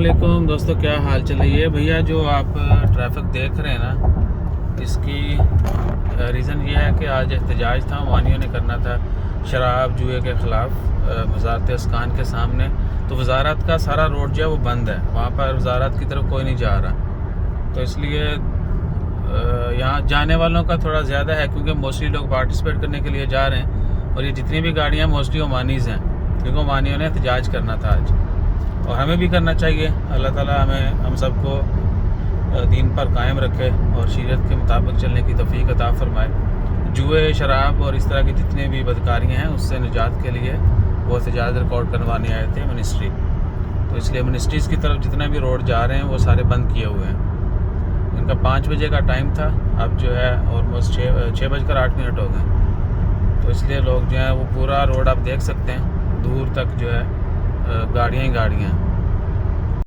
علیکم دوستو، کیا حال چل رہی ہے بھیا؟ جو آپ ٹریفک دیکھ رہے ہیں نا، اس کی ریزن یہ ہے کہ آج احتجاج تھا، عوانیوں نے کرنا تھا شراب جوئے کے خلاف وزارت اسکان کے سامنے. تو وزارت کا سارا روڈ جو ہے وہ بند ہے، وہاں پر وزارت کی طرف کوئی نہیں جا رہا. تو اس لیے یہاں جانے والوں کا تھوڑا زیادہ ہے، کیونکہ موسٹلی لوگ پارٹیسپیٹ کرنے کے لیے جا رہے ہیں. اور یہ جتنی بھی گاڑیاں موسٹلی عمانیز ہیں، کیونکہ عمانیوں نے احتجاج کرنا تھا آج، اور ہمیں بھی کرنا چاہیے. اللہ تعالیٰ ہم سب کو دین پر قائم رکھے اور شریعت کے مطابق چلنے کی توفیق عطا فرمائے. جوئے، شراب اور اس طرح کی جتنے بھی بدکاریاں ہیں، اس سے نجات کے لیے وہ احتجاج ریکارڈ کروانے آئے تھے منسٹری. تو اس لیے منسٹریز کی طرف جتنے بھی روڈ جا رہے ہیں وہ سارے بند کیے ہوئے ہیں. ان کا 5 بجے کا ٹائم تھا، اب جو ہے آلموسٹ 6:08 ہو گئے. تو اس لیے لوگ جو ہیں وہ پورا روڈ آپ دیکھ سکتے ہیں، دور تک جو ہے گاڑیاں ہی گاڑیاں.